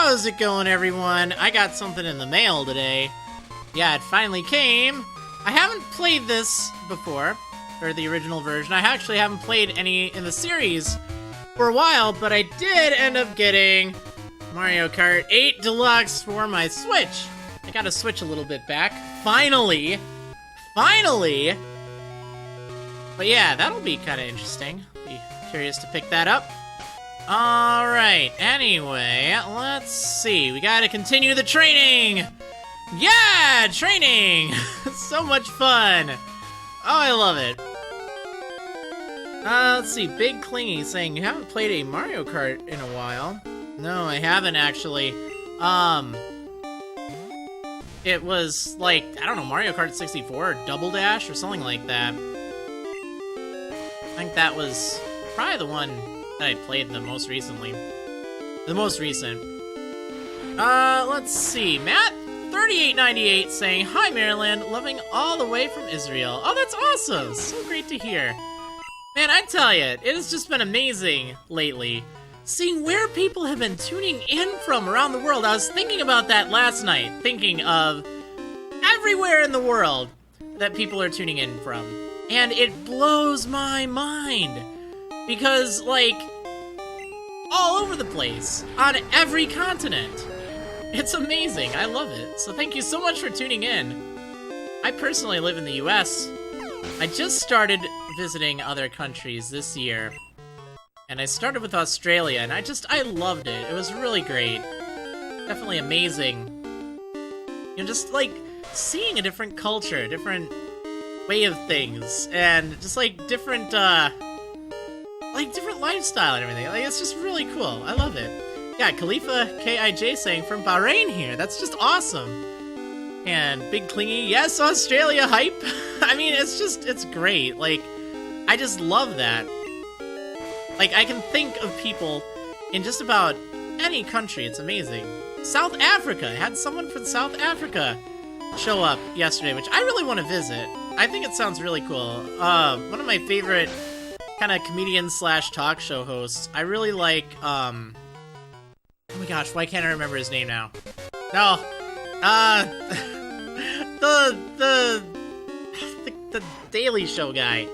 How's it going, everyone? I got something in the mail today. Yeah, it finally came. I haven't played this before, or the original version. I actually haven't played any in the series for a while, but I did end up getting Mario Kart 8 Deluxe for my Switch. I got to switch a little bit back. Finally! Finally! But yeah, that'll be kind of interesting. Be curious to pick that up. Alright, anyway, let's see. We gotta continue the training! Yeah, training! So much fun! Oh, I love it. Let's see, Big Clingy saying, you haven't played a Mario Kart in a while. No, I haven't actually. It was like, I don't know, Mario Kart 64 or Double Dash or something like that. I think that was probably the one that I played the most recently. The most recent. Let's see. Matt3898 saying, hi, Marriland, loving all the way from Israel. Oh, that's awesome. So great to hear. Man, I tell you, it has just been amazing lately. Seeing where people have been tuning in from around the world. I was thinking about that last night. Thinking of everywhere in the world that people are tuning in from. And it blows my mind. Because, like, all over the place, on every continent. It's amazing, I love it. So thank you so much for tuning in. I personally live in the US. I just started visiting other countries this year. And I started with Australia, and I loved it. It was really great. Definitely amazing. You know, just, like, seeing a different culture, different way of things, and just, like, different lifestyle and everything. Like, it's just really cool. I love it. Yeah, Khalifa KIJ saying from Bahrain here. That's just awesome. And Big Clingy, yes, Australia hype. I mean, it's great. Like, I just love that. Like, I can think of people in just about any country. It's amazing. South Africa. I had someone from South Africa show up yesterday, which I really want to visit. I think it sounds really cool. One of my favorite kind of comedian slash talk show hosts. I really like, oh my gosh, why can't I remember his name now? No, the Daily Show guy.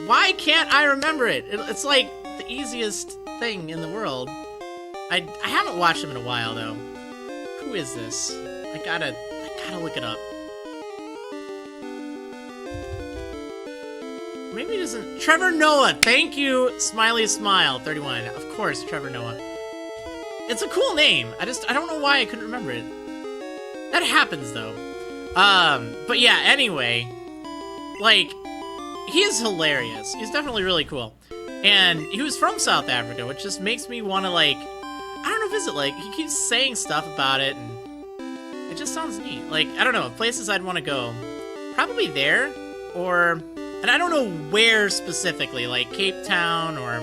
Why can't I remember it? It's like the easiest thing in the world. I haven't watched him in a while though. Who is this? I gotta look it up. Maybe it isn't. Trevor Noah. Thank you, Smiley Smile 31. Of course, Trevor Noah. It's a cool name. I don't know why I couldn't remember it. That happens though. But yeah, anyway, like, he is hilarious. He's definitely really cool. And he was from South Africa, which just makes me want to, like, I don't know, visit. Like, he keeps saying stuff about it, and it just sounds neat. Like, I don't know, places I'd want to go. Probably there, or, and I don't know where specifically, like Cape Town or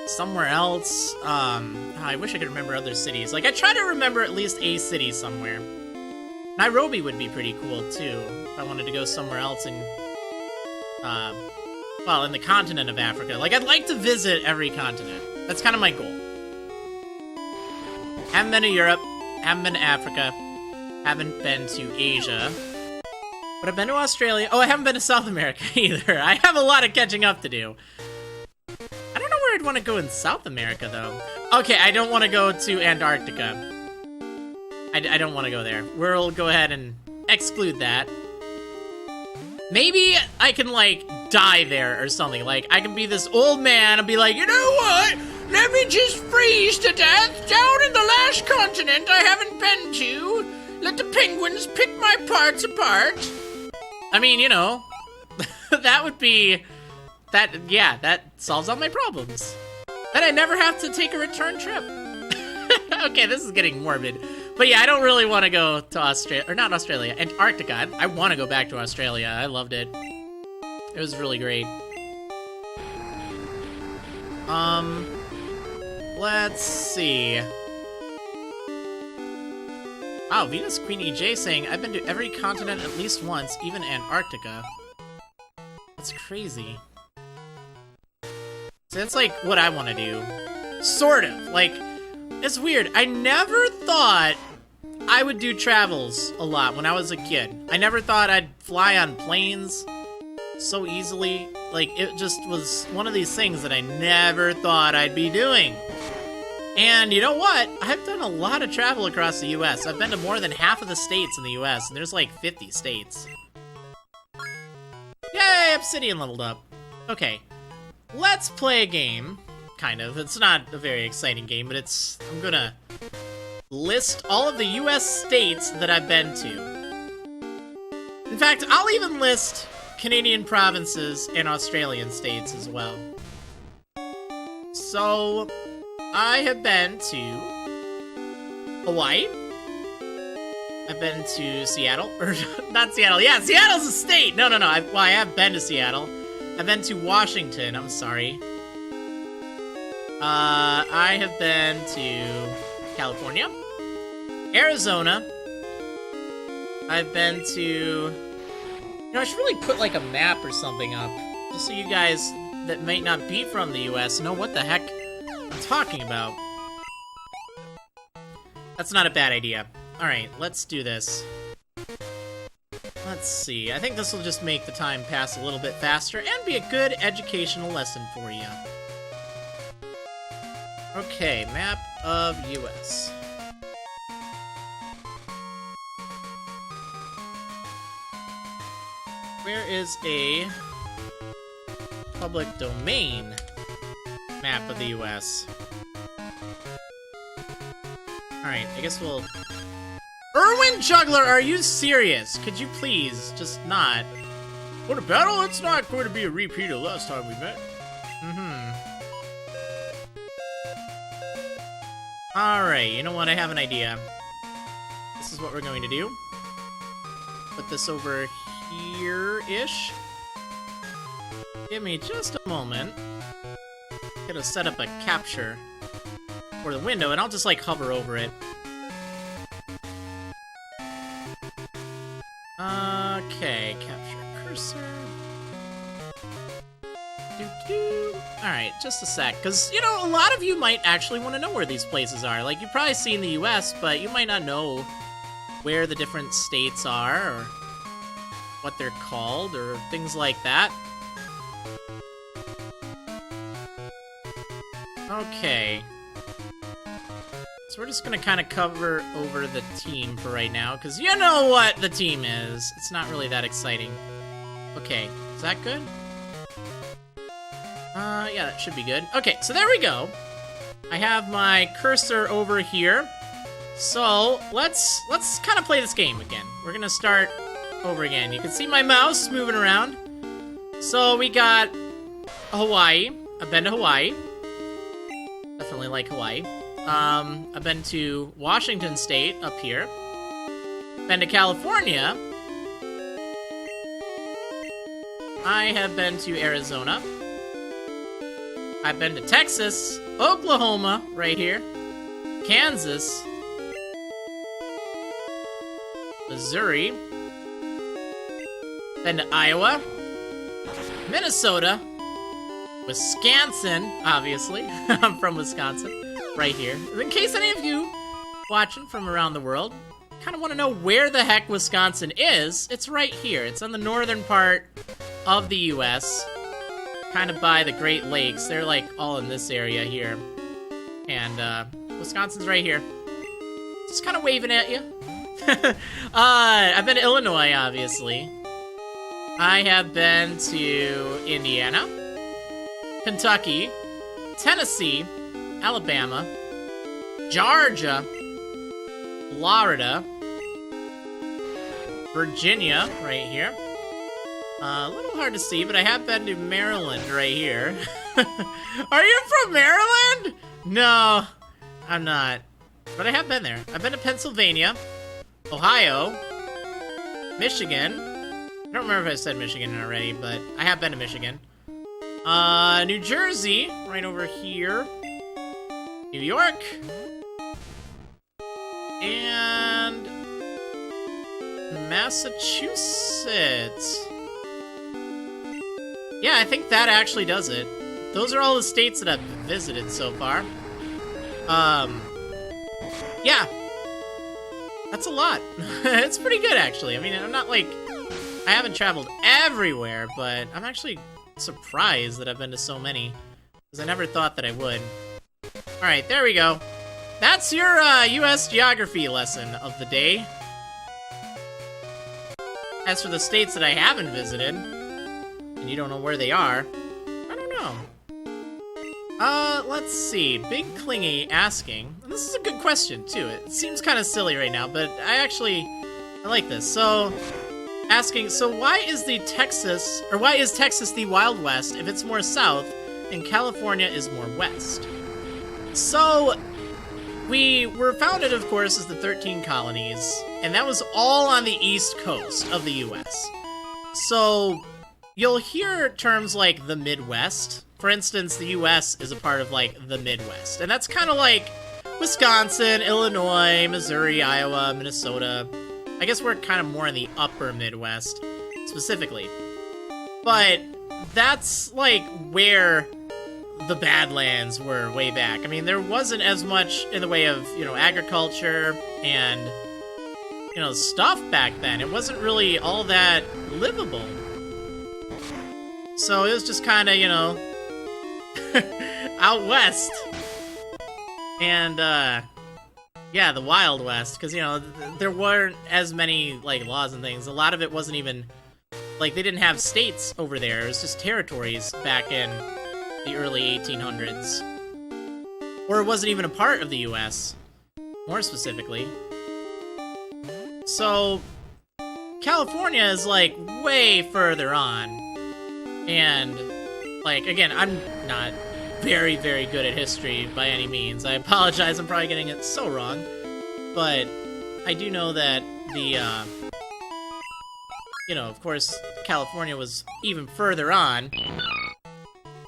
somewhere else. I wish I could remember other cities. Like, I try to remember at least a city somewhere. Nairobi would be pretty cool, too, if I wanted to go somewhere else in, well, in the continent of Africa. Like, I'd like to visit every continent. That's kind of my goal. Haven't been to Europe, haven't been to Africa, havenent been to Asia, but I've been to Australia. Oh, I haven't been to South America either. I have a lot of catching up to do. I don't know where I'd want to go in South America, though. Okay, I don't want to go to Antarctica. I don't want to go there. We'll go ahead and exclude that. Maybe I can, like, die there or something. Like, I can be this old man and be like, you know what? Let me just freeze to death down in the last continent I haven't been to. Let the penguins pick my parts apart. I mean, you know, that would be, yeah, that solves all my problems. Then I never have to take a return trip. Okay, this is getting morbid. But yeah, I don't really want to go to Australia, or not Australia, Antarctica. I want to go back to Australia. I loved it. It was really great. Let's see. Wow, Venus Queen EJ saying, I've been to every continent at least once, even Antarctica. That's crazy. So that's like what I want to do. Sort of. Like, It's weird. I never thought I would do travels a lot when I was a kid. I never thought I'd fly on planes so easily. Like, it just was one of these things that I never thought I'd be doing. And you know what? I've done a lot of travel across the US. I've been to more than half of the states in the US, and there's like 50 states. Yay, Obsidian leveled up. Okay, let's play a game. Kind of. It's not a very exciting game, but I'm gonna list all of the US states that I've been to. In fact, I'll even list Canadian provinces and Australian states as well. So, I have been to Hawaii. I've been to Seattle, or not Seattle. Yeah, Seattle's a state. No. I have been to Seattle. I've been to Washington. I'm sorry. I have been to California, Arizona. I've been to... You know, I should really put like a map or something up, just so you guys that might not be from the US know what the heck I'm talking about. That's not a bad idea. Alright, let's do this. Let's see. I think this will just make the time pass a little bit faster and be a good educational lesson for you. Okay, map of US. Where is a public domain map of the US? Alright, I guess we'll... Erwin Juggler, are you serious? Could you please just not? What a battle! It's not going to be a repeat of last time we met. Alright, you know what? I have an idea. This is what we're going to do. Put this over here-ish. Give me just a moment. Gonna set up a capture for the window, and I'll just, like, hover over it. Okay, capture cursor. Alright, just a sec, because, you know, a lot of you might actually want to know where these places are. Like, you've probably seen the US, but you might not know where the different states are, or what they're called, or things like that. Okay. So we're just gonna kind of cover over the team for right now, because you know what the team is. It's not really that exciting. Okay, is that good? Yeah, that should be good. Okay, so there we go. I have my cursor over here. So, let's kind of play this game again. We're gonna start over again. You can see my mouse moving around. So, we got Hawaii. I've been to Hawaii. Definitely like Hawaii. I've been to Washington State up here. Been to California. I have been to Arizona. I've been to Texas, Oklahoma, right here, Kansas, Missouri, been to Iowa, Minnesota, Wisconsin, obviously. I'm from Wisconsin, right here. In case any of you watching from around the world kind of want to know where the heck Wisconsin is, it's right here. It's on the northern part of the US, kind of by the Great Lakes. They're like all in this area here. And Wisconsin's right here. Just kind of waving at you. I've been to Illinois, obviously. I have been to Indiana, Kentucky, Tennessee, Alabama, Georgia, Florida, Virginia, right here. A little hard to see, but I have been to Maryland right here. Are you from Maryland? No, I'm not. But I have been there. I've been to Pennsylvania, Ohio, Michigan. I don't remember if I said Michigan already, but I have been to Michigan. New Jersey, right over here. New York. And Massachusetts. Yeah, I think that actually does it. Those are all the states that I've visited so far. Yeah. That's a lot. It's pretty good, actually. I mean, I'm not like... I haven't traveled everywhere, but I'm actually surprised that I've been to so many. Because I never thought that I would. Alright, there we go. That's your US geography lesson of the day. As for the states that I haven't visited, and you don't know where they are, I don't know. Let's see. Big Clingy asking, and this is a good question, too. It seems kind of silly right now, but I like this. So, asking, so why is Texas the Wild West if it's more south and California is more west? So, we were founded, of course, as the 13 colonies, and that was all on the east coast of the US. So, you'll hear terms like the Midwest. For instance, the US is a part of, like, the Midwest. And that's kind of like Wisconsin, Illinois, Missouri, Iowa, Minnesota. I guess we're kind of more in the upper Midwest, specifically. But that's, like, where the Badlands were way back. I mean, there wasn't as much in the way of, you know, agriculture and, you know, stuff back then. It wasn't really all that livable. So it was just kind of, you know, out west. And, yeah, the Wild West, because, you know, there weren't as many, like, laws and things. A lot of it wasn't even, like, they didn't have states over there. It was just territories back in the early 1800s. Or it wasn't even a part of the US, more specifically. So, California is, like, way further on. And, like, again, I'm not very, very good at history by any means. I apologize, I'm probably getting it so wrong. But I do know that the, you know, of course, California was even further on.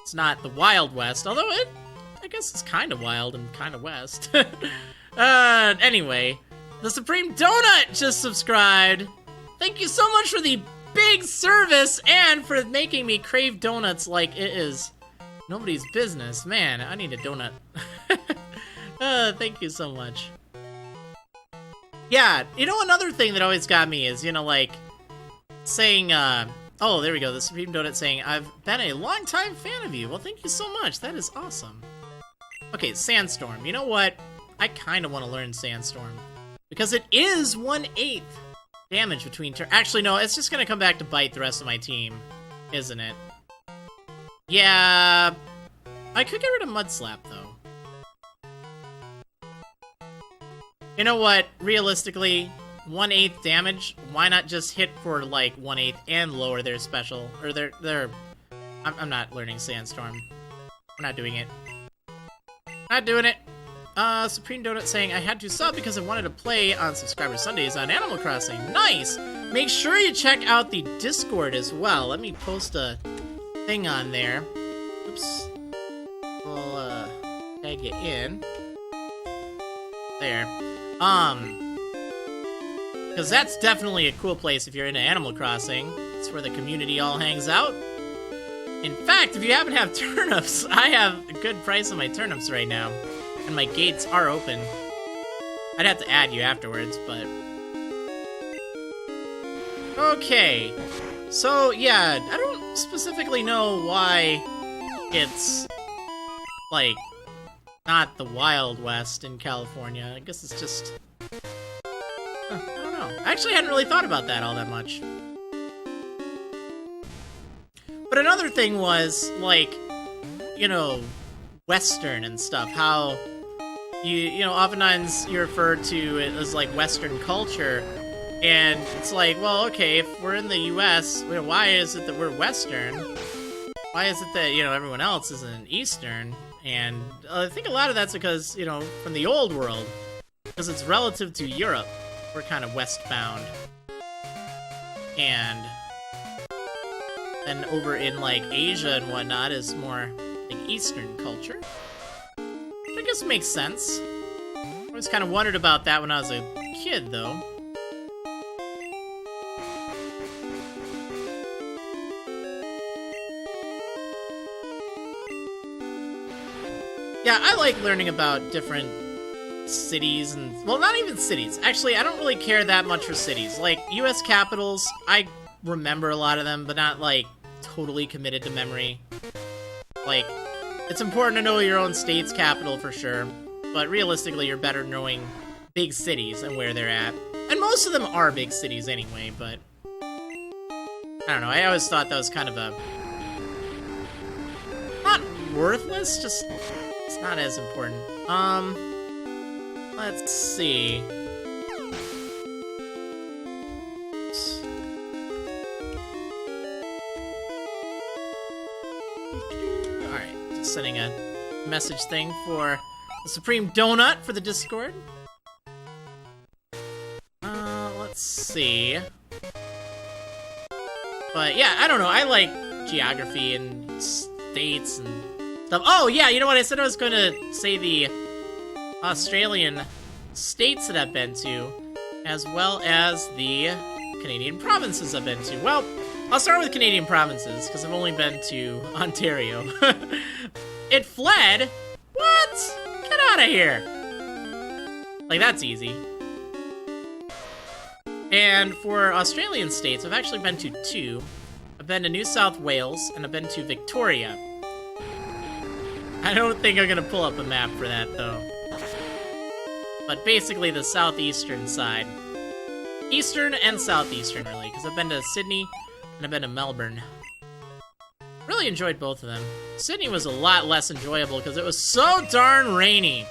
It's not the Wild West, although I guess it's kind of wild and kind of west. Anyway, the Supreme Donut just subscribed. Thank you so much for the big service and for making me crave donuts like it is nobody's business. Man, I need a donut. Thank you so much. Yeah, you know, another thing that always got me is, you know, like, saying, oh, there we go, the Supreme Donut saying, I've been a long-time fan of you. Well, thank you so much. That is awesome. Okay, Sandstorm. You know what? I kind of want to learn Sandstorm. Because it is 1/8 damage between turns. Actually, no, it's just going to come back to bite the rest of my team, isn't it? Yeah, I could get rid of Mud Slap, though. You know what? Realistically, 1/8 damage, why not just hit for, like, 1/8 and lower their special, or their... I'm not learning Sandstorm. I'm not doing it. Not doing it. Supreme Donut saying, I had to sub because I wanted to play on Subscriber Sundays on Animal Crossing. Nice! Make sure you check out the Discord as well. Let me post a thing on there. Oops. I'll, tag you in. There. Because that's definitely a cool place if you're into Animal Crossing. It's where the community all hangs out. In fact, if you happen to have turnips, I have a good price on my turnips right now. And my gates are open. I'd have to add you afterwards, but... Okay. So, yeah, I don't specifically know why it's, like, not the Wild West in California. I guess it's just... I don't know. I actually hadn't really thought about that all that much. But another thing was, like, you know, Western and stuff, how you know, oftentimes you refer to it as, like, Western culture, and it's like, well, okay, if we're in the US, why is it that we're Western? Why is it that, you know, everyone else isn't Eastern? And I think a lot of that's because, you know, from the old world, because it's relative to Europe, we're kind of westbound. And over in, like, Asia and whatnot is more, like, Eastern culture. Which I guess makes sense. I always kind of wondered about that when I was a kid, though. Yeah, I like learning about different cities and... Well, not even cities. Actually, I don't really care that much for cities. Like, US capitals, I remember a lot of them, but not, like, totally committed to memory. Like, it's important to know your own state's capital for sure, but realistically, you're better knowing big cities and where they're at. And most of them are big cities anyway, but... I don't know, I always thought that was kind of a... Not worthless, just... It's not as important. Let's see. Alright, just sending a message thing for the Supreme Donut for the Discord. Let's see. But yeah, I don't know, I like geography and states and stuff. Oh yeah, you know what, I said I was going to say the Australian states that I've been to, as well as the Canadian provinces I've been to. Well, I'll start with Canadian provinces, because I've only been to Ontario. It fled? What? Get out of here! Like, that's easy. And for Australian states, I've actually been to 2. I've been to New South Wales, and I've been to Victoria. I don't think I'm gonna pull up a map for that, though. But basically the southeastern side. Eastern and southeastern, really, because I've been to Sydney and I've been to Melbourne. Really enjoyed both of them. Sydney was a lot less enjoyable because it was so darn rainy.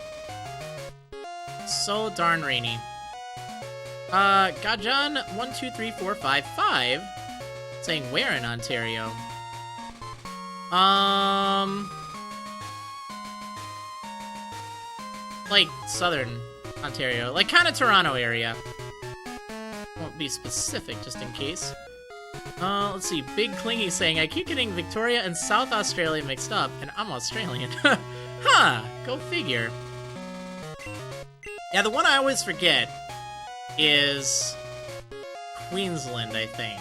So darn rainy. Gajan123455 saying where in Ontario? Like southern Ontario, like kind of Toronto area. Won't be specific just in case. Let's see, Big Clingy saying, I keep getting Victoria and South Australia mixed up, and I'm Australian. Huh, go figure. Yeah, the one I always forget is Queensland, I think.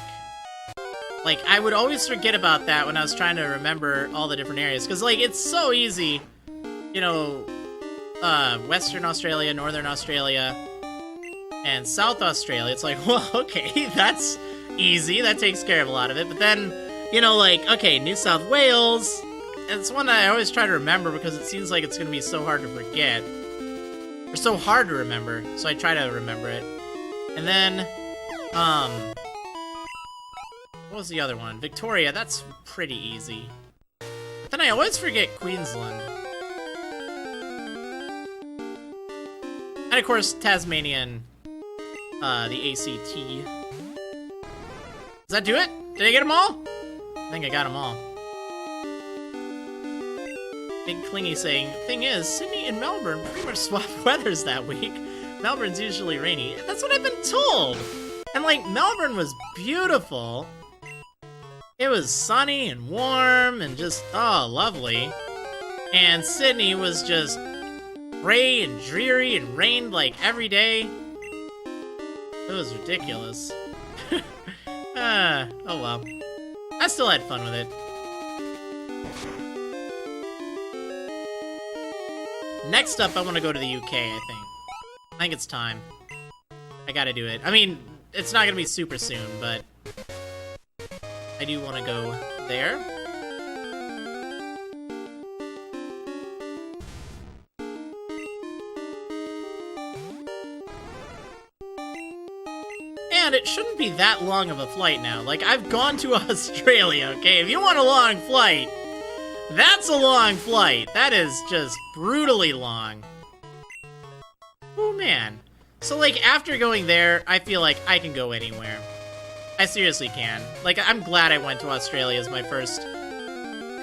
Like, I would always forget about that when I was trying to remember all the different areas, because, like, it's so easy, you know, Western Australia, Northern Australia, and South Australia. It's like, well, okay, that's easy. That takes care of a lot of it. But then, you know, like, okay, New South Wales, it's one that I always try to remember because it seems like it's going to be so hard to forget. Or so hard to remember, so I try to remember it. And then, what was the other one? Victoria, that's pretty easy. But then I always forget Queensland. And of course, Tasmania and the ACT. Does that do it? Did I get them all? I think I got them all. Big Clingy saying, thing is, Sydney and Melbourne pretty much swap weathers that week. Melbourne's usually rainy. That's what I've been told! And like, Melbourne was beautiful. It was sunny and warm and just, oh, lovely. And Sydney was just gray and dreary and rained like every day. It was ridiculous. Oh well. I still had fun with it. Next up, I want to go to the UK, I think. I think it's time. I gotta do it. I mean, it's not gonna be super soon, but I do want to go there. And it shouldn't be that long of a flight now. Like, I've gone to Australia, okay? If you want a long flight, that's a long flight. That is just brutally long. Oh, man. So, like, after going there, I feel like I can go anywhere. I seriously can. Like, I'm glad I went to Australia as my first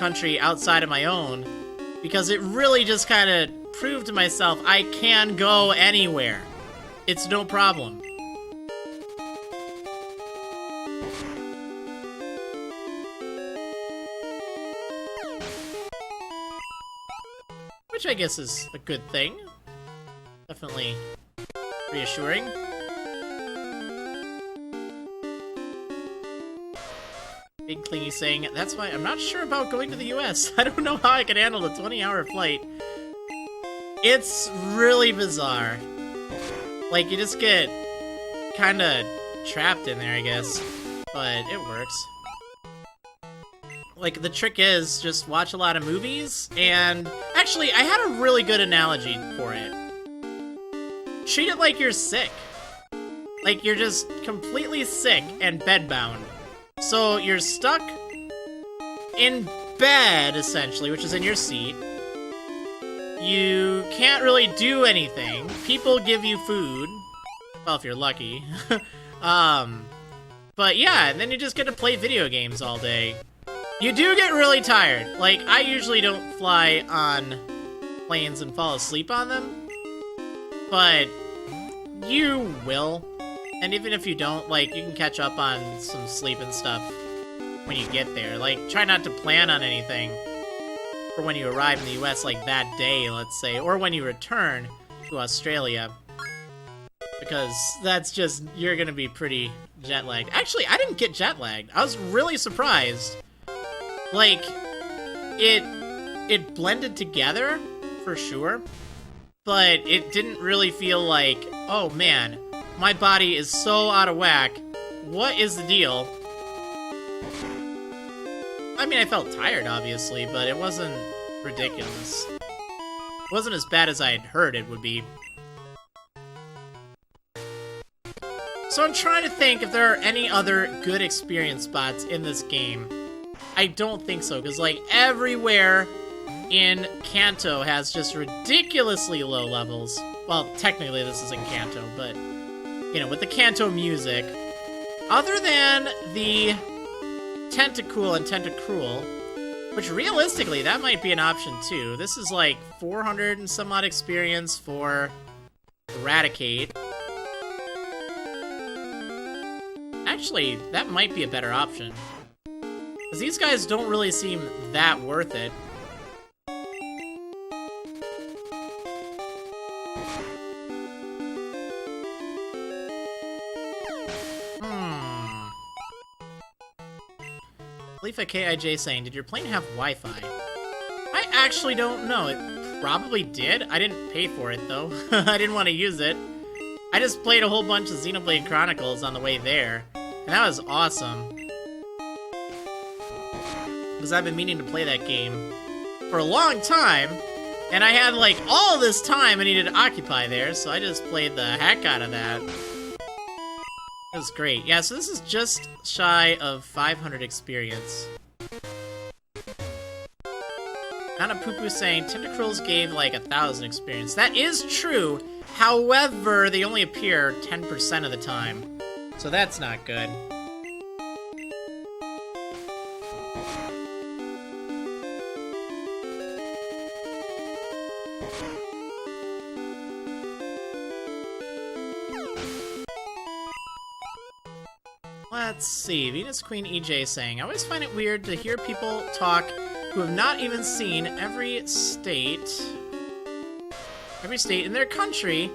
country outside of my own, because it really just kind of proved to myself I can go anywhere. It's no problem. Which I guess is a good thing. Definitely reassuring. Big Clingy saying, that's why I'm not sure about going to the US. I don't know how I can handle a 20-hour flight. It's really bizarre. Like, you just get kind of trapped in there, I guess. But it works. Like, the trick is just watch a lot of movies, and actually, I had a really good analogy for it. Treat it like you're sick. Like, you're just completely sick and bedbound. So, you're stuck in bed, essentially, which is in your seat. You can't really do anything. People give you food. Well, if you're lucky. But yeah, and then you just get to play video games all day. You do get really tired. Like, I usually don't fly on planes and fall asleep on them. But you will. And even if you don't, like, you can catch up on some sleep and stuff when you get there. Like, try not to plan on anything for when you arrive in the US, like that day, let's say, or when you return to Australia. Because that's just, you're gonna be pretty jet-lagged. Actually, I didn't get jet-lagged. I was really surprised. Like, it blended together, for sure, but it didn't really feel like, oh man, my body is so out of whack. What is the deal? I mean, I felt tired, obviously, but it wasn't ridiculous. It wasn't as bad as I had heard it would be. So I'm trying to think if there are any other good experience spots in this game. I don't think so, because, like, everywhere in Kanto has just ridiculously low levels. Well, technically this is in Kanto, but, you know, with the Kanto music. Other than the Tentacool and Tentacruel, which realistically, that might be an option too. This is like 400 and some odd experience for Eradicate. Actually, that might be a better option. Because these guys don't really seem that worth it. Leafa KIJ saying, did your plane have Wi-Fi? I actually don't know. It probably did. I didn't pay for it, though. I didn't want to use it. I just played a whole bunch of Xenoblade Chronicles on the way there. And that was awesome. Because I've been meaning to play that game for a long time. And I had, like, all this time I needed to occupy there, so I just played the heck out of that. It was great. Yeah, so this is just shy of 500 experience. Nana Poo saying, Tentacruels gave like 1,000 experience. That is true. However, they only appear 10% of the time. So that's not good. Let's see, Venus Queen EJ saying, I always find it weird to hear people talk who have not even seen every state in their country.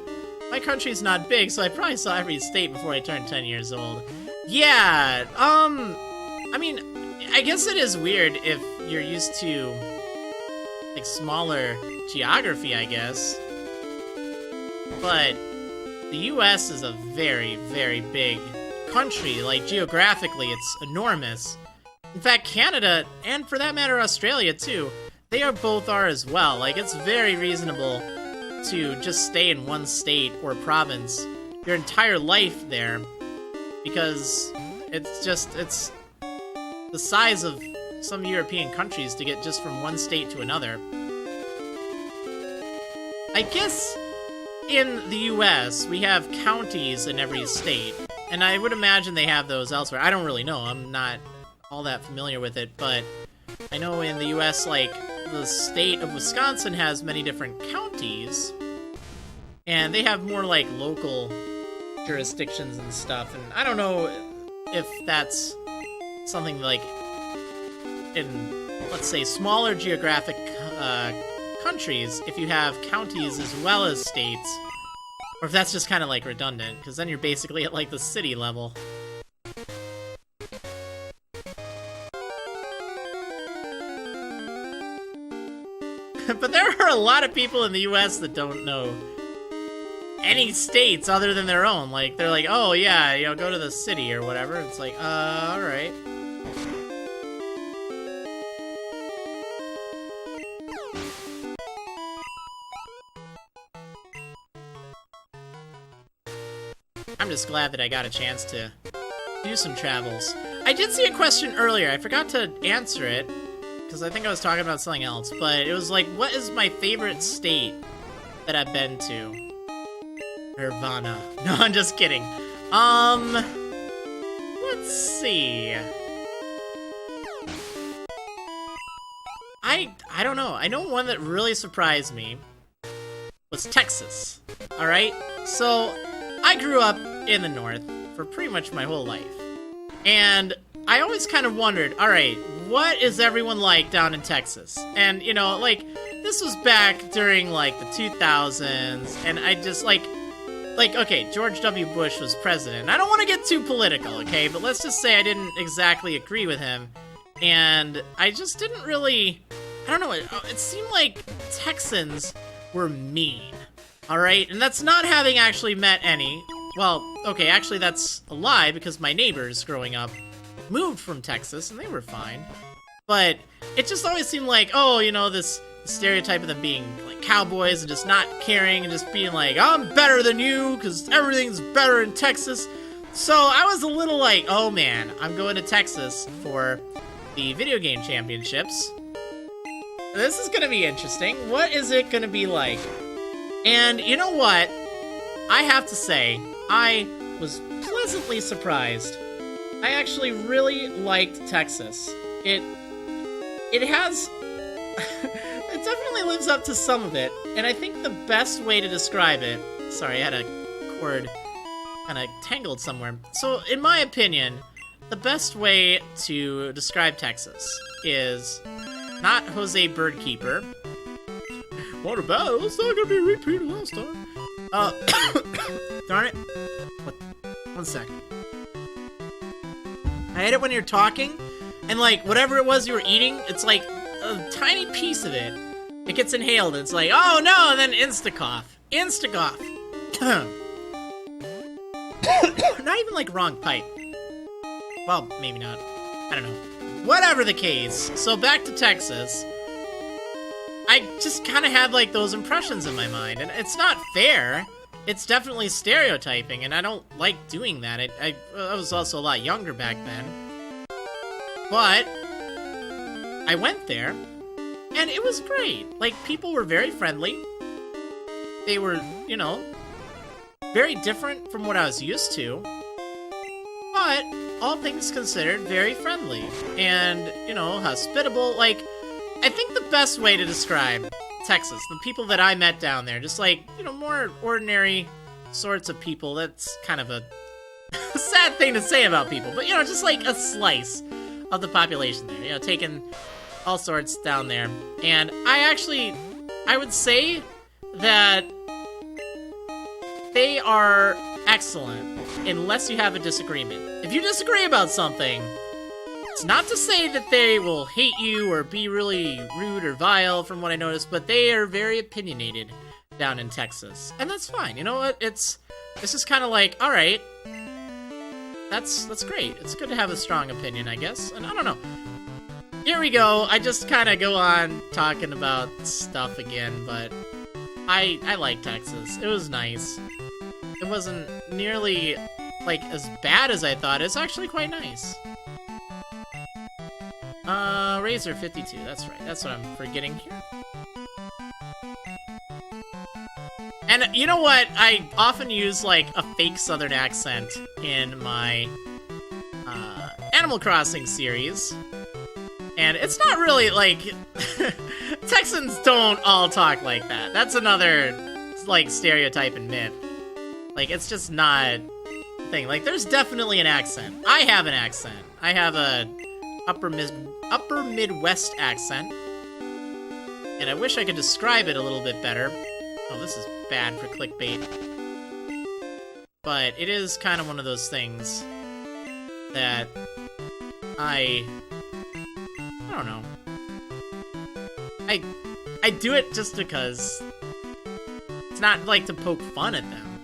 My country's not big, so I probably saw every state before I turned 10 years old. Yeah, I mean, I guess it is weird if you're used to, like, smaller geography, I guess. But the US is a very, very big country. Like, geographically, it's enormous. In fact, Canada, and for that matter, Australia, too, they both are as well. Like, it's very reasonable to just stay in one state or province your entire life there, because it's the size of some European countries to get just from one state to another. I guess in the US, we have counties in every state, and I would imagine they have those elsewhere. I don't really know. I'm not all that familiar with it, but I know in the US, like, the state of Wisconsin has many different counties, and they have more, like, local jurisdictions and stuff, and I don't know if that's something like in, let's say, smaller geographic countries, if you have counties as well as states, or if that's just kind of, like, redundant, because then you're basically at, like, the city level. But there are a lot of people in the US that don't know any states other than their own. Like, they're like, oh yeah, you know, go to the city or whatever. It's like, alright. I'm just glad that I got a chance to do some travels. I did see a question earlier. I forgot to answer it, because I think I was talking about something else, but it was like, what is my favorite state that I've been to? Nirvana. No, I'm just kidding. Let's see. I don't know. I know one that really surprised me was Texas. Alright? So, I grew up in the north for pretty much my whole life. And I always kind of wondered, alright, what is everyone like down in Texas? And, you know, like, this was back during, like, the 2000s, and I just, like, okay, George W. Bush was president. I don't want to get too political, okay, but let's just say I didn't exactly agree with him, and I just didn't really, I don't know, it seemed like Texans were mean, alright? And that's not having actually met any. Well, okay, actually that's a lie, because my neighbors growing up moved from Texas, and they were fine. But it just always seemed like, oh, you know, this stereotype of them being like cowboys and just not caring and just being like, I'm better than you, because everything's better in Texas. So I was a little like, oh man, I'm going to Texas for the video game championships. This is going to be interesting. What is it going to be like? And you know what? I have to say, I was pleasantly surprised. I actually really liked Texas. It has... it definitely lives up to some of it, and I think the best way to describe it... Sorry, I had a cord kind of tangled somewhere. So, in my opinion, the best way to describe Texas is not Jose Birdkeeper. What about it? It's not gonna be repeated last time. Darn it. What? 1 second. I hate it when you're talking, and like, whatever it was you were eating, it's like a tiny piece of it. It gets inhaled, and it's like, oh no, and then insta-cough. Insta-cough. Not even like wrong pipe. Well, maybe not. I don't know. Whatever the case, so back to Texas. I just kind of had like those impressions in my mind, and it's not fair. It's definitely stereotyping, and I don't like doing that. I was also a lot younger back then. But I went there, and it was great. Like, people were very friendly. They were, you know, very different from what I was used to. But, all things considered, very friendly. And, you know, hospitable. Like, I think the best way to describe Texas, the people that I met down there, just like, you know, more ordinary sorts of people. That's kind of a sad thing to say about people, but, you know, just like a slice of the population there, you know, taking all sorts down there. And I would say that they are excellent unless you have a disagreement. If you disagree about something, it's not to say that they will hate you or be really rude or vile from what I noticed, but they are very opinionated down in Texas. And that's fine. You know what? It's just kind of like, all right, that's great. It's good to have a strong opinion, I guess. And I don't know. Here we go. I just kind of go on talking about stuff again, but I like Texas. It was nice. It wasn't nearly like as bad as I thought. It's actually quite nice. Razor 52, that's right. That's what I'm forgetting here. And you know what? I often use, like, a fake southern accent in my, Animal Crossing series. And it's not really, like... Texans don't all talk like that. That's another, like, stereotype and myth. Like, it's just not a thing. Like, there's definitely an accent. I have an accent. I have a upper Midwest accent. And I wish I could describe it a little bit better. Oh, this is bad for clickbait. But it is kind of one of those things that I don't know. I do it just because it's not like to poke fun at them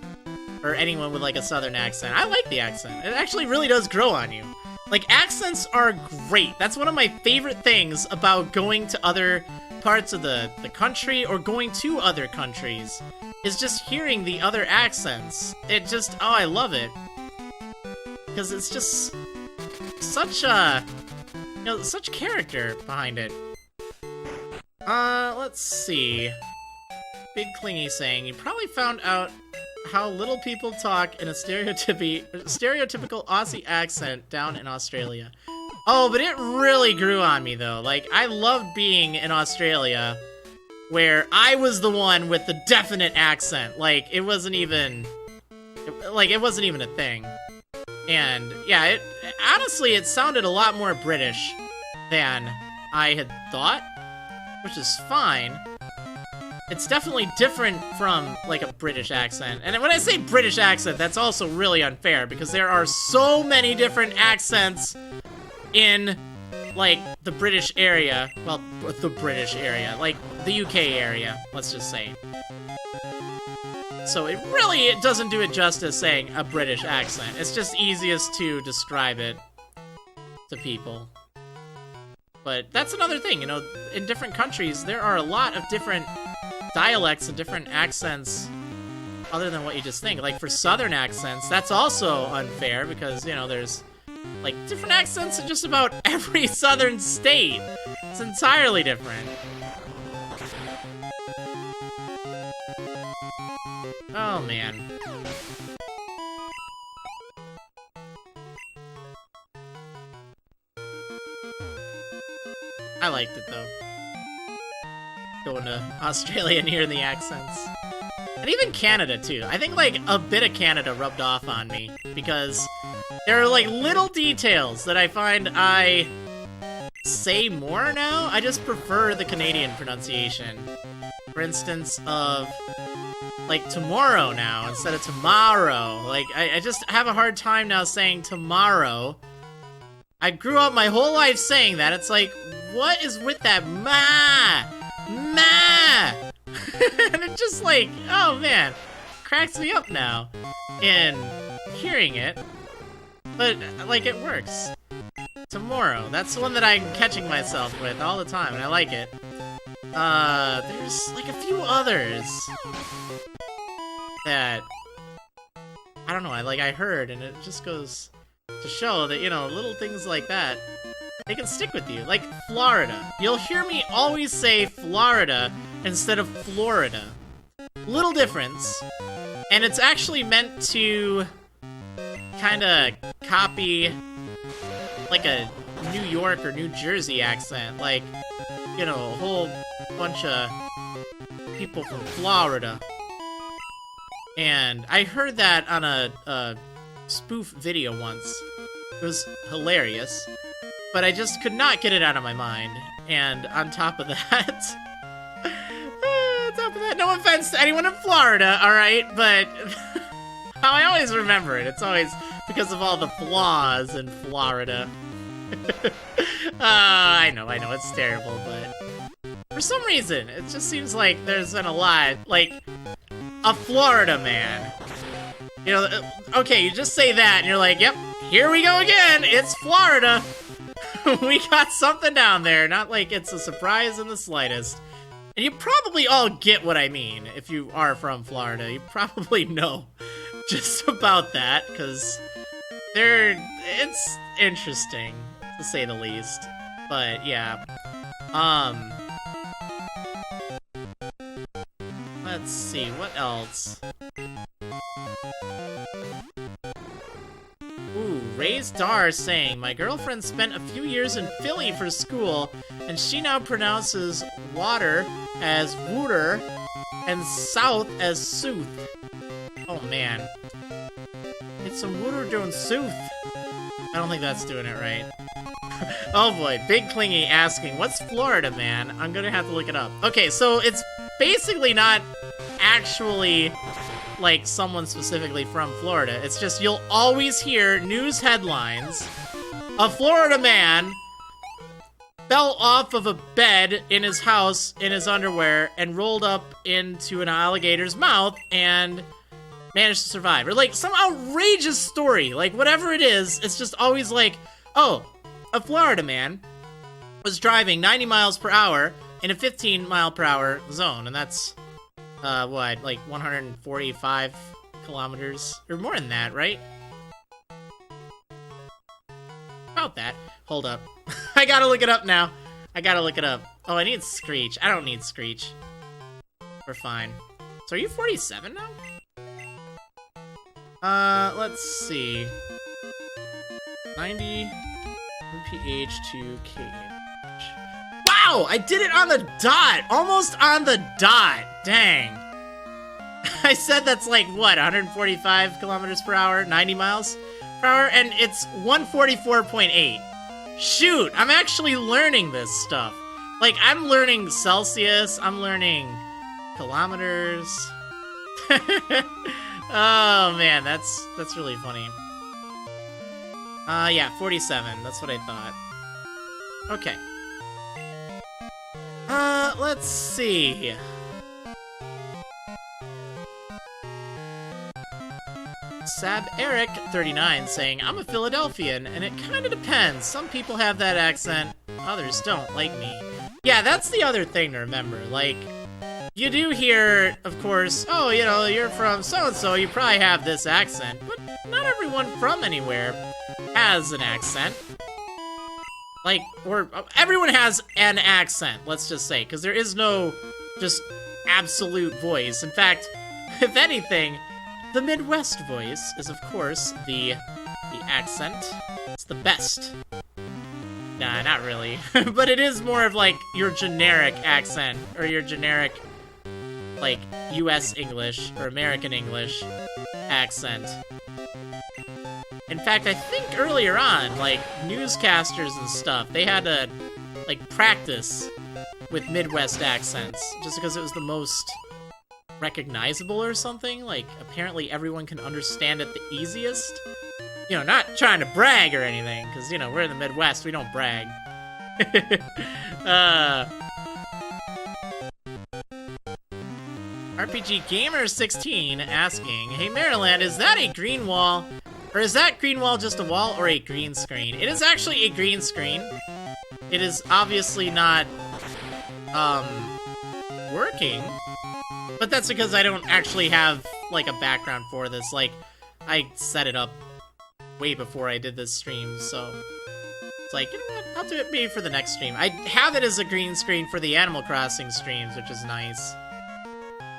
or anyone with like a southern accent. I like the accent. It actually really does grow on you. Like, accents are great. That's one of my favorite things about going to other parts of the country or going to other countries, is just hearing the other accents. It just, oh, I love it. Because it's just such such character behind it. Let's see. Big Clingy saying, you probably found out how little people talk in a stereotypical Aussie accent down in Australia. Oh, but it really grew on me, though. Like, I loved being in Australia, where I was the one with the definite accent. Like, it wasn't even a thing. And, yeah, honestly, it sounded a lot more British than I had thought, which is fine. It's definitely different from, like, a British accent. And when I say British accent, that's also really unfair, because there are so many different accents in, like, the British area. Well, the British area. Like, the UK area, let's just say. So it doesn't do it justice saying a British accent. It's just easiest to describe it to people. But that's another thing, you know, in different countries, there are a lot of different dialects and different accents other than what you just think. Like, for southern accents, that's also unfair because, you know, there's, like, different accents in just about every southern state. It's entirely different. Oh, man. I liked it, though. Going to Australia and hearing the accents. And even Canada, too. I think, like, a bit of Canada rubbed off on me, because there are, like, little details that I find I say more now. I just prefer the Canadian pronunciation. For instance, of, like, tomorrow now instead of tomorrow. Like, I just have a hard time now saying tomorrow. I grew up my whole life saying that. It's like, what is with that ma? Ma! And it just, like, oh man, cracks me up now in hearing it. But, like, it works. Tomorrow. That's the one that I'm catching myself with all the time, and I like it. There's, like, a few others that, I don't know, I heard, and it just goes to show that, you know, little things like that, they can stick with you. Like, Florida. You'll hear me always say Florida instead of Florida. Little difference. And it's actually meant to kinda copy, like, a New York or New Jersey accent. Like, you know, a whole bunch of people from Florida. And I heard that on a spoof video once. It was hilarious. But I just could not get it out of my mind. And on top of that... no offense to anyone in Florida, alright? But how I always remember it. It's always because of all the flaws in Florida. I know, it's terrible, but... for some reason, it just seems like there's been a lot... like, a Florida man. You know, okay, you just say that, and you're like, yep, here we go again, it's Florida! We got something down there, not like it's a surprise in the slightest. And you probably all get what I mean if you are from Florida. You probably know just about that, because it's interesting, to say the least. But, yeah. Let's see, what else? Ooh, Ray's Dar saying, my girlfriend spent a few years in Philly for school, and she now pronounces water as wooter and south as sooth. Oh man. It's some wooter doing sooth. I don't think that's doing it right. Oh boy, Big Clingy asking, what's Florida, man? I'm gonna have to look it up. Okay, so it's basically not actually like someone specifically from Florida. It's just you'll always hear news headlines. A Florida man fell off of a bed in his house in his underwear and rolled up into an alligator's mouth and managed to survive. Or like some outrageous story. Like whatever it is, it's just always like, oh, a Florida man was driving 90 miles per hour in a 15 mile per hour zone. And that's, what, like 145 kilometers? Or more than that, right? About that. Hold up. I gotta look it up now. I gotta look it up. Oh, I need Screech. I don't need Screech. We're fine. So are you 47 now? Let's see. 90 mph to kh. Wow! I did it on the dot! Almost on the dot! Dang. I said that's like, what, 145 kilometers per hour? 90 miles per hour? And it's 144.8. Shoot! I'm actually learning this stuff. Like, I'm learning Celsius, I'm learning kilometers. Oh man, that's really funny. Yeah, 47. That's what I thought. Okay. Let's see. Sab Eric 39 saying, I'm a Philadelphian, and it kinda depends. Some people have that accent, others don't, like me. Yeah, that's the other thing to remember. Like, you do hear, of course, oh, you know, you're from so-and-so, you probably have this accent. But not everyone from anywhere has an accent. Like, or everyone has an accent, let's just say, because there is no just absolute voice. In fact, if anything, the Midwest voice is, of course, the accent. It's the best. Nah, not really. But it is more of, like, your generic accent, or your generic, like, US English, or American English accent. In fact, I think earlier on, like, newscasters and stuff, they had to, like, practice with Midwest accents, just because it was the most recognizable or something. Like, apparently everyone can understand it the easiest. You know, not trying to brag or anything, because, you know, we're in the Midwest, we don't brag. RPG Gamer 16 asking, hey Marriland, is that a green wall? Or is that green wall just a wall or a green screen? It is actually a green screen. It is obviously not, working. But that's because I don't actually have, like, a background for this. Like, I set it up way before I did this stream, so it's like, you know what, I'll do it maybe for the next stream. I have it as a green screen for the Animal Crossing streams, which is nice.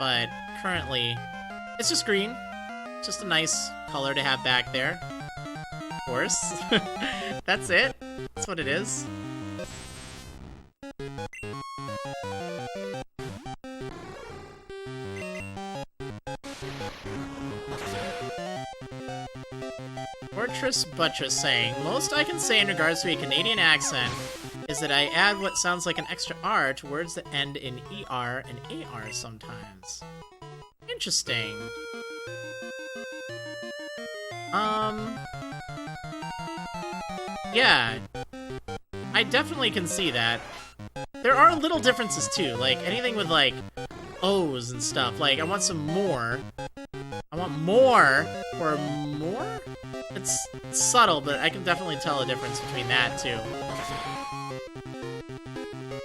But currently, it's just green. Just a nice color to have back there. Of course. That's it. That's what it is. Fortress Buttress saying, most I can say in regards to a Canadian accent is that I add what sounds like an extra R to words that end in ER and AR sometimes. Interesting. Yeah. I definitely can see that. There are little differences too, like anything with like O's and stuff. Like, I want some more. I want more, or more? It's subtle, but I can definitely tell a difference between that too.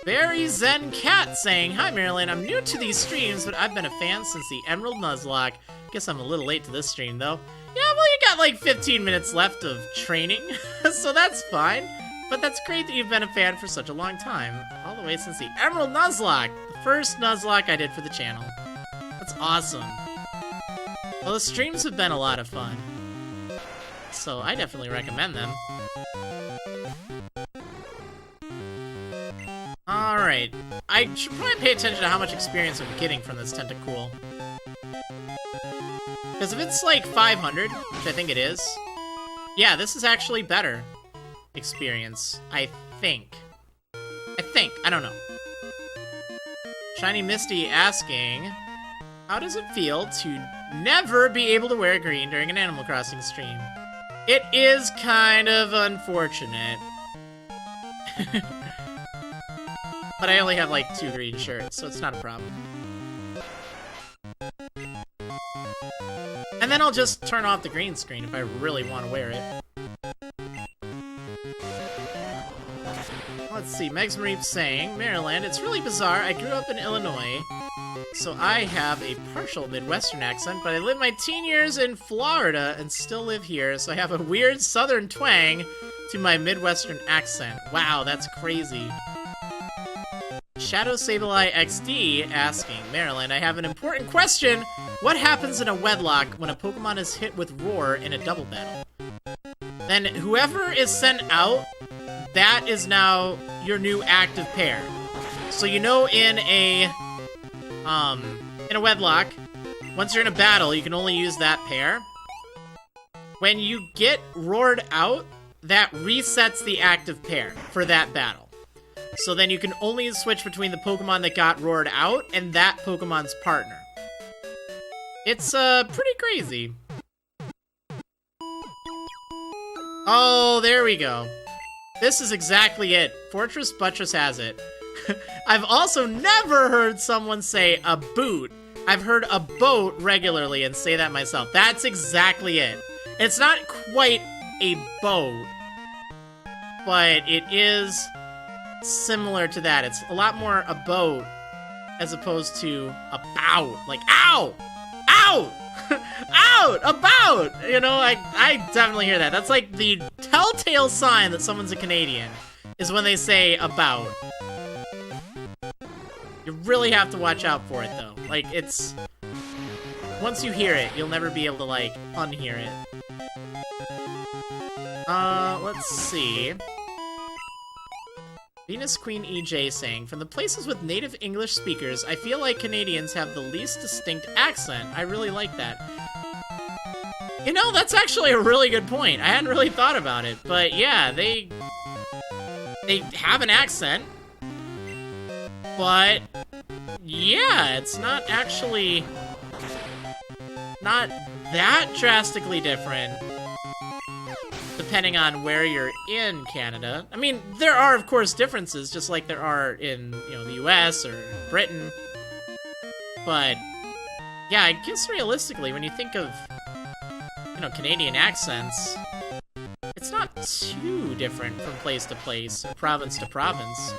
Very Zen Cat saying, hi Marriland, I'm new to these streams, but I've been a fan since the Emerald Nuzlocke. Guess I'm a little late to this stream though. Yeah, well, you got like 15 minutes left of training, so that's fine. But that's great that you've been a fan for such a long time, all the way since the Emerald Nuzlocke, the first Nuzlocke I did for the channel. That's awesome. Well, the streams have been a lot of fun, so I definitely recommend them. Alright, I should probably pay attention to how much experience I'm getting from this Tentacool. Because if it's like 500, which I think it is, yeah, this is actually better experience, I think. I don't know. Shiny Misty asking, how does it feel to never be able to wear green during an Animal Crossing stream? It is kind of unfortunate. But I only have like 2 green shirts, so it's not a problem. And then I'll just turn off the green screen if I really want to wear it. Let's see, Megs Mareep saying, Maryland, it's really bizarre. I grew up in Illinois, so I have a partial Midwestern accent, but I lived my teen years in Florida and still live here, so I have a weird Southern twang to my Midwestern accent. Wow, that's crazy. Shadow Sableye XD asking, Maryland, I have an important question. What happens in a wedlock when a Pokemon is hit with Roar in a double battle? Then whoever is sent out, that is now your new active pair. So you know in a wedlock, once you're in a battle, you can only use that pair. When you get roared out, that resets the active pair for that battle. So then you can only switch between the Pokemon that got roared out and that Pokemon's partner. It's pretty crazy. Oh, there we go. This is exactly it. Fortress Buttress has it. I've also never heard someone say a boot. I've heard a boat regularly and say that myself. That's exactly it. It's not quite a boat, but it is similar to that. It's a lot more a boat as opposed to a bout. Like, ow! Ow! Out! About! You know, I definitely hear that. That's like the telltale sign that someone's a Canadian, is when they say about. You really have to watch out for it, though. Like, it's... Once you hear it, you'll never be able to, like, unhear it. Let's see. Venus Queen EJ saying, from the places with native English speakers, I feel like Canadians have the least distinct accent. I really like that. You know, that's actually a really good point. I hadn't really thought about it, but yeah, they have an accent, but yeah, it's not actually not that drastically different depending on where you're in Canada. I mean, there are, of course, differences, just like there are in, you know, the US or Britain. But, yeah, I guess realistically, when you think of, you know, Canadian accents, it's not too different from place to place, or province to province.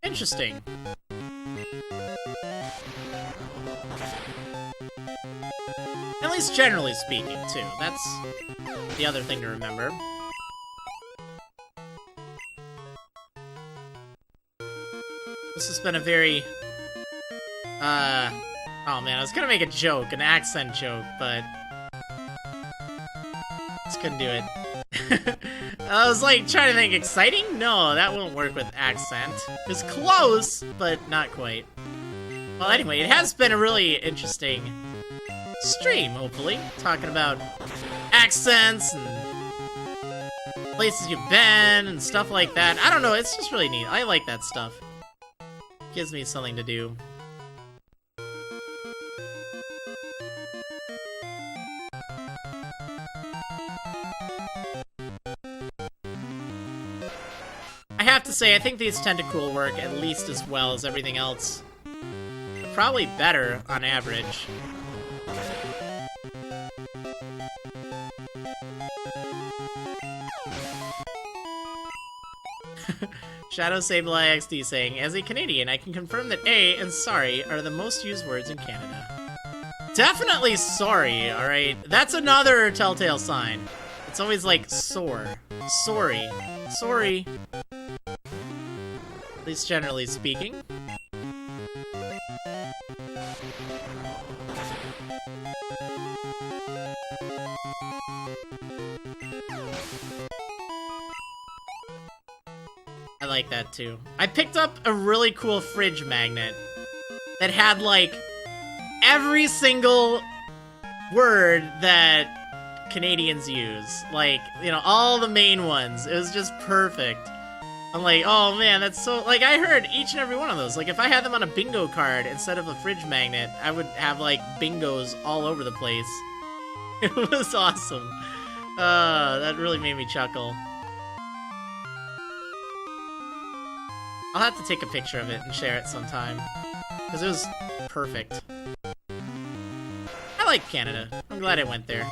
Interesting. At least generally speaking, too. That's the other thing to remember. This has been a very... Oh man, I was gonna make a joke, an accent joke, but... Just couldn't do it. I was like, trying to think exciting? No, that won't work with accent. It's close, but not quite. Well, anyway, it has been a really interesting stream, hopefully. Talking about accents and places you've been and stuff like that. I don't know, it's just really neat. I like that stuff. Gives me something to do. I have to say, I think these Tentacool work at least as well as everything else. They're probably better on average. Shadow Sableye XD saying, as a Canadian, I can confirm that A and sorry are the most used words in Canada. Definitely sorry, alright? That's another telltale sign. It's always like sore. Sorry. Sorry. At least generally speaking. I like that too. I picked up a really cool fridge magnet that had like every single word that Canadians use. Like, you know, all the main ones. It was just perfect. I'm like, oh man, that's so... Like, I heard each and every one of those. Like, if I had them on a bingo card instead of a fridge magnet, I would have, like, bingos all over the place. It was awesome. That really made me chuckle. I'll have to take a picture of it and share it sometime. Because it was perfect. I like Canada. I'm glad I went there.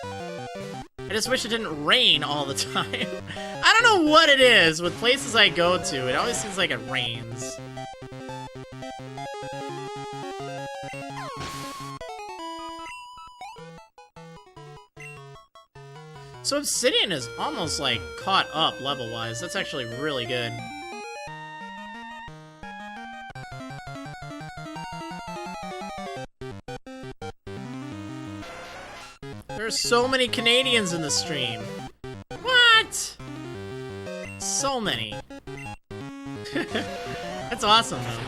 I just wish it didn't rain all the time. I don't know what it is with places I go to. It always seems like it rains. So Obsidian is almost like caught up level-wise. That's actually really good. There's so many Canadians in the stream. What? So many. That's awesome, though.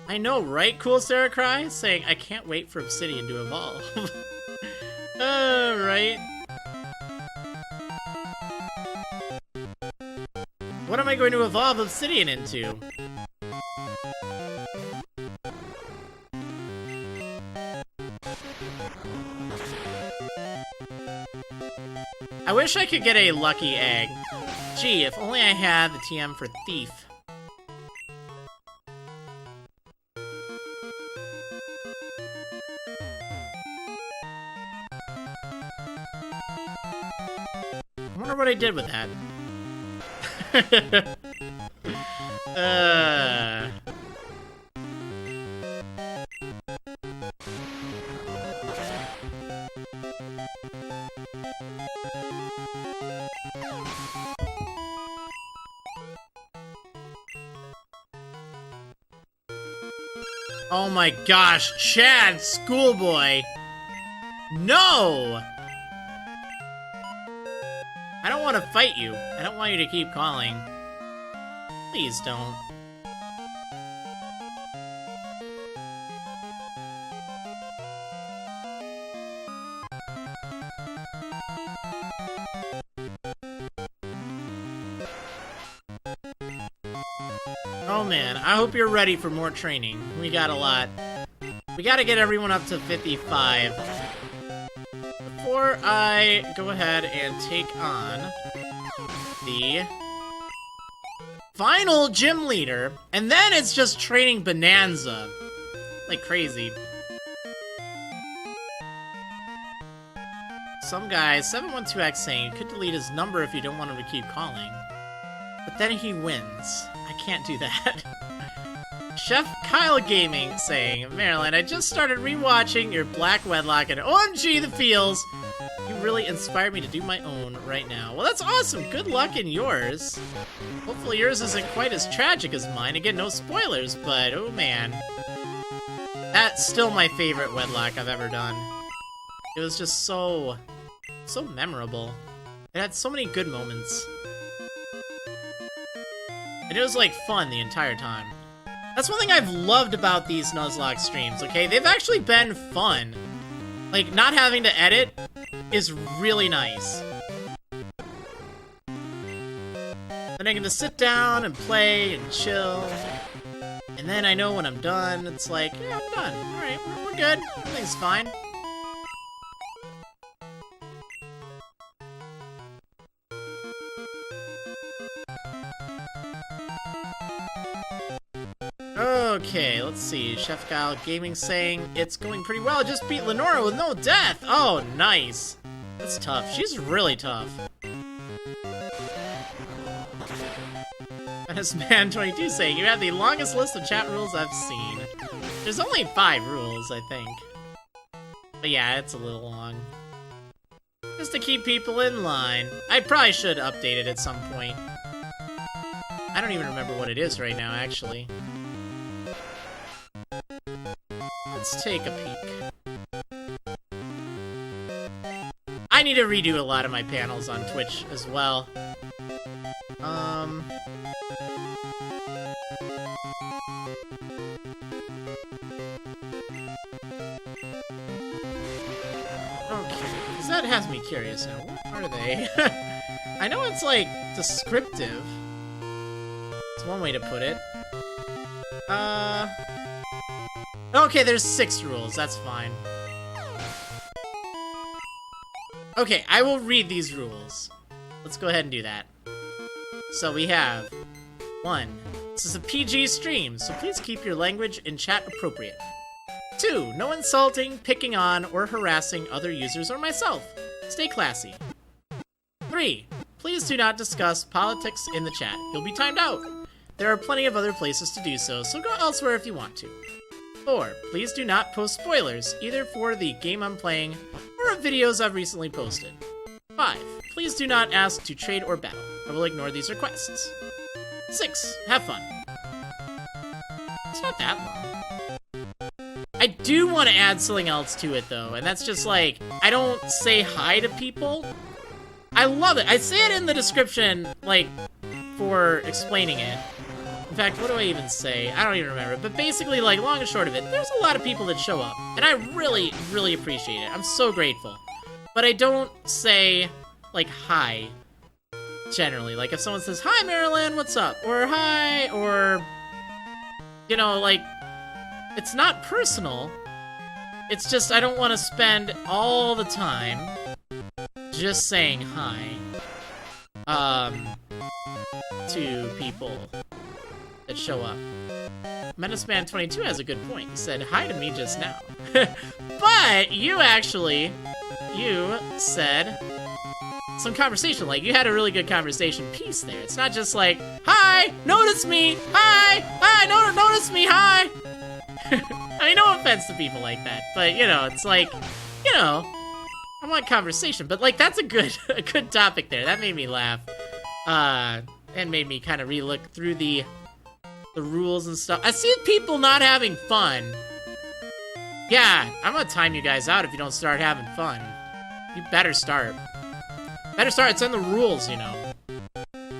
I know, right? Cool Sarah Cry? Saying, I can't wait for Obsidian to evolve. Right. What am I going to evolve Obsidian into? I wish I could get a lucky egg. Gee, if only I had the TM for Thief. I wonder what I did with that. Oh my gosh, Chad, schoolboy! No! I don't want to fight you. I don't want you to keep calling. Please don't. Oh man, I hope you're ready for more training. We got a lot. We gotta get everyone up to 55. Before I go ahead and take on the final gym leader, and then it's just training Bonanza. Like crazy. Some guy, 712X, saying you could delete his number if you don't want him to keep calling. But then he wins. I can't do that. Chef Kyle Gaming saying, Maryland, I just started rewatching your Black Wedlock and OMG the feels. You really inspired me to do my own right now. Well, that's awesome. Good luck in yours. Hopefully yours isn't quite as tragic as mine. Again, no spoilers, but oh man. That's still my favorite Wedlock I've ever done. It was just so memorable. It had so many good moments. And it was like fun the entire time. That's one thing I've loved about these Nuzlocke streams, okay? They've actually been fun. Like, not having to edit is really nice. Then I get to sit down and play and chill. And then I know when I'm done, it's like, yeah, I'm done. Alright, we're good. Everything's fine. Okay, let's see. Chef Kyle Gaming saying it's going pretty well. I just beat Lenora with no death. Oh, nice. That's tough. She's really tough. As Man22 saying, you have the longest list of chat rules I've seen. There's only 5 rules, I think. But yeah, it's a little long. Just to keep people in line. I probably should update it at some point. I don't even remember what it is right now, actually. Let's take a peek. I need to redo a lot of my panels on Twitch as well. Okay, because that has me curious now. What are they? I know it's like descriptive. It's one way to put it. Okay, there's 6 rules. That's fine. Okay, I will read these rules. Let's go ahead and do that. So we have 1. This is a PG stream, so please keep your language and chat appropriate. 2. No insulting, picking on, or harassing other users or myself. Stay classy. 3. Please do not discuss politics in the chat. You'll be timed out. There are plenty of other places to do so, so go elsewhere if you want to. 4. Please do not post spoilers, either for the game I'm playing or of videos I've recently posted. 5. Please do not ask to trade or battle. I will ignore these requests. 6. Have fun. It's not that long. I do want to add something else to it, though, and that's just like, I don't say hi to people. I love it. I say it in the description, like, for explaining it. In fact, what do I even say? I don't even remember. But basically, like, long and short of it, there's a lot of people that show up, and I really, really appreciate it. I'm so grateful. But I don't say, like, hi, generally. Like, if someone says, hi, Marriland, what's up? Or hi, or, you know, like, it's not personal. It's just I don't want to spend all the time just saying hi, to people that show up. Menaceman22 has a good point. He said hi to me just now. But you said some conversation. Like, you had a really good conversation piece there. It's not just like, hi, notice me, hi, notice me, hi. I mean, no offense to people like that, but, you know, it's like, you know, I want conversation, but, like, that's a good topic there. That made me laugh, and made me kind of re-look through the rules and stuff. I see people not having fun. Yeah, I'm gonna time you guys out if you don't start having fun. You better start. It's in the rules, you know.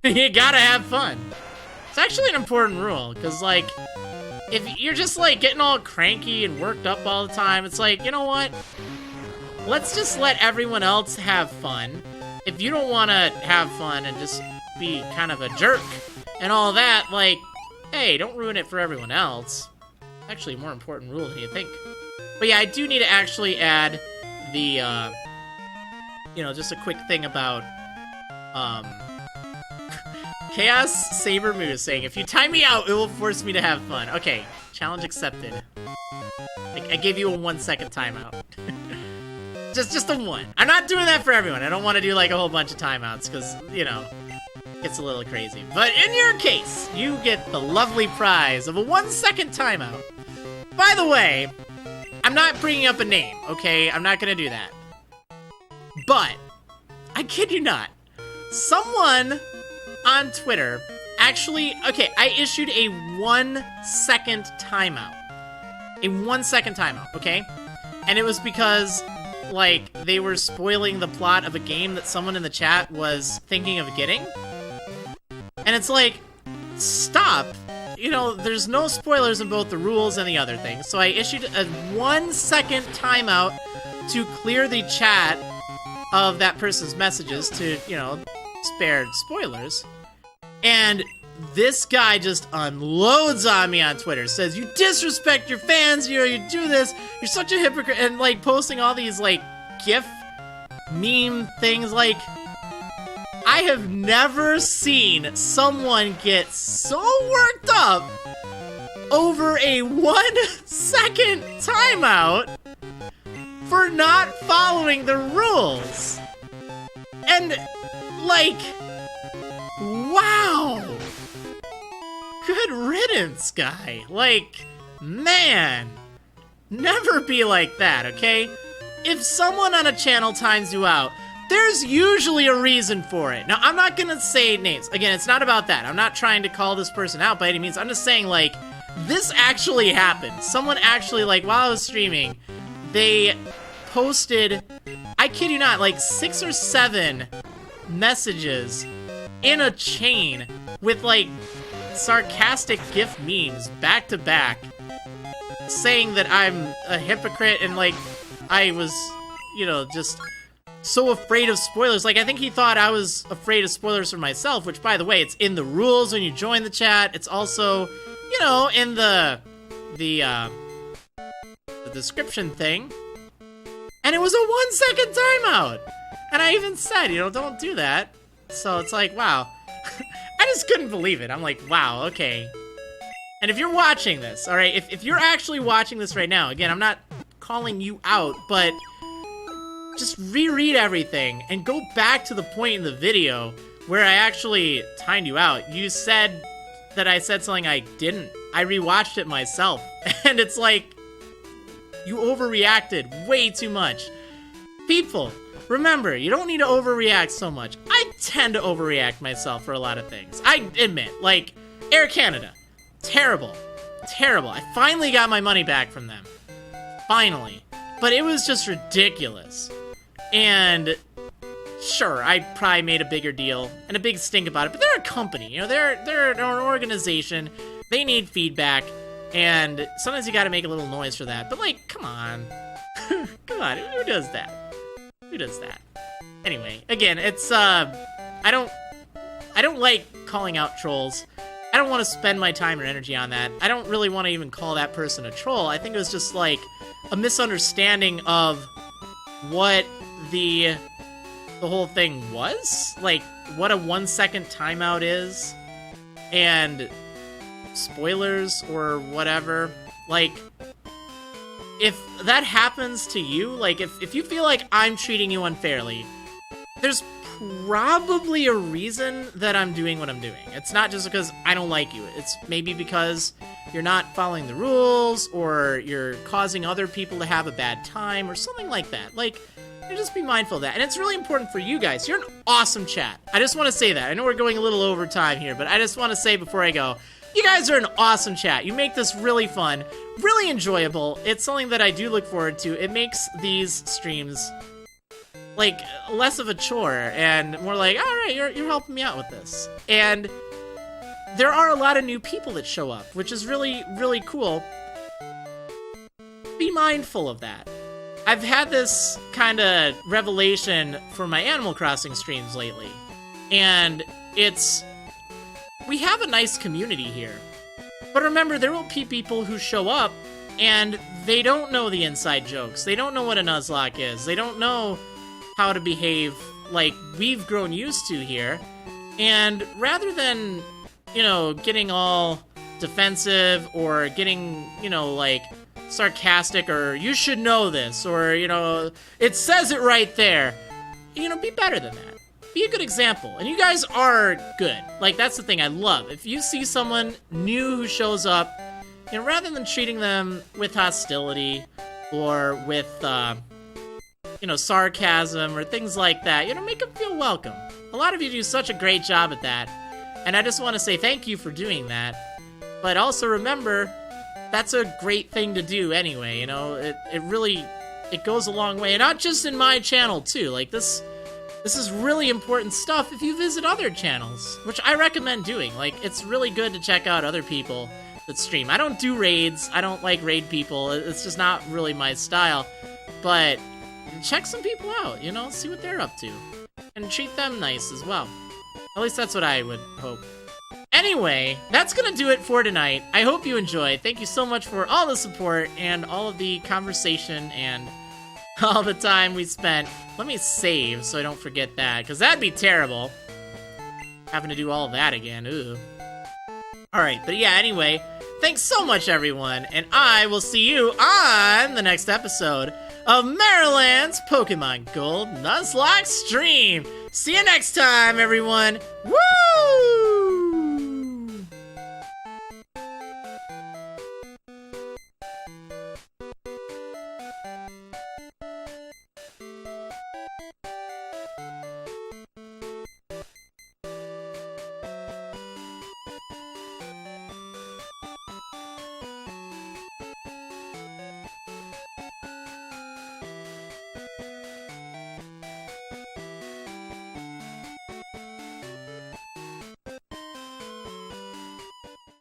You gotta have fun. It's actually an important rule, because, like, if you're just, like, getting all cranky and worked up all the time, it's like, you know what? Let's just let everyone else have fun. If you don't want to have fun and just be kind of a jerk and all that, like, hey, don't ruin it for everyone else. Actually, a more important rule than you think. But yeah, I do need to actually add the, you know, just a quick thing about, Chaos Saber Moose saying, if you time me out, it will force me to have fun. Okay, challenge accepted. I gave you a 1-second timeout. just a 1. I'm not doing that for everyone. I don't want to do, like, a whole bunch of timeouts, because, you know, it's a little crazy. But in your case, you get the lovely prize of a 1-second timeout. By the way, I'm not bringing up a name, okay? I'm not gonna do that. But, I kid you not, someone on Twitter actually, okay, I issued a 1-second timeout. A 1-second timeout, okay? And it was because, like, they were spoiling the plot of a game that someone in the chat was thinking of getting. And it's like, stop. You know, there's no spoilers in both the rules and the other things. So I issued a 1-second timeout to clear the chat of that person's messages to, you know, spare spoilers. And this guy just unloads on me on Twitter, says, you disrespect your fans, you do this, you're such a hypocrite, and, like, posting all these, like, GIF meme things. Like, I have never seen someone get so worked up over a 1-second timeout for not following the rules. And, like, wow. Good riddance, guy. Like, man. Never be like that, okay? If someone on a channel times you out, there's usually a reason for it. Now, I'm not gonna say names. Again, it's not about that. I'm not trying to call this person out by any means. I'm just saying, like, this actually happened. Someone actually, like, while I was streaming, they posted, I kid you not, like 6 or 7 messages in a chain with, like, sarcastic GIF memes back to back saying that I'm a hypocrite and, like, I was, you know, just so afraid of spoilers. Like, I think he thought I was afraid of spoilers for myself, which, by the way, it's in the rules when you join the chat. It's also, you know, in the description thing. And it was a 1-second timeout. And I even said, you know, don't do that. So it's like, wow. I just couldn't believe it. I'm like, wow, okay. And if you're watching this, all right, if you're actually watching this right now, again, I'm not calling you out, but just reread everything and go back to the point in the video where I actually timed you out. You said that I said something I didn't. I rewatched it myself, and it's like, you overreacted way too much. People, remember, you don't need to overreact so much. I tend to overreact myself for a lot of things. I admit, like, Air Canada, terrible, terrible. I finally got my money back from them. Finally. But it was just ridiculous. And sure, I probably made a bigger deal and a big stink about it, but they're a company, you know, they're an organization. They need feedback, and sometimes you gotta make a little noise for that. But like, come on. Come on, who does that? Who does that? Anyway, again, it's I don't like calling out trolls. I don't want to spend my time or energy on that. I don't really want to even call that person a troll. I think it was just like a misunderstanding of what the whole thing was, like what a 1 second timeout is, and spoilers or whatever. Like, if that happens to you, like if you feel like I'm treating you unfairly, there's probably a reason that I'm doing what I'm doing. It's not just because I don't like you. It's maybe because you're not following the rules, or you're causing other people to have a bad time, or something like that. Like, you just be mindful of that. And it's really important for you guys. You're an awesome chat. I just want to say that. I know we're going a little over time here, but I just want to say before I go, you guys are an awesome chat. You make this really fun, really enjoyable. It's something that I do look forward to. It makes these streams like less of a chore and more like, all right, you're helping me out with this. And there are a lot of new people that show up, which is really, really cool. Be mindful of that. I've had this kind of revelation for my Animal Crossing streams lately, and we have a nice community here. But remember, there will be people who show up and they don't know the inside jokes. They don't know what a Nuzlocke is. They don't know how to behave like we've grown used to here. And rather than, you know, getting all defensive or getting, you know, like sarcastic, or you should know this, or, you know, it says it right there, you know, be better than that. Be a good example. And you guys are good. Like, that's the thing I love. If you see someone new who shows up, you know, rather than treating them with hostility or with, you know, sarcasm or things like that, you know, make them feel welcome. A lot of you do such a great job at that. And I just want to say thank you for doing that. But also remember, that's a great thing to do anyway, you know? It really, it goes a long way. And not just in my channel, too. Like, this is really important stuff if you visit other channels, which I recommend doing. Like, it's really good to check out other people that stream. I don't do raids. I don't like raid people. It's just not really my style. But check some people out, you know? See what they're up to. And treat them nice as well. At least that's what I would hope. Anyway, that's gonna do it for tonight. I hope you enjoyed. Thank you so much for all the support and all of the conversation and all the time we spent. Let me save so I don't forget that, because that'd be terrible. Having to do all of that again, ooh. Alright, but yeah, anyway, thanks so much, everyone, and I will see you on the next episode of Marriland's Pokemon Gold Nuzlocke stream. See you next time, everyone. Woo!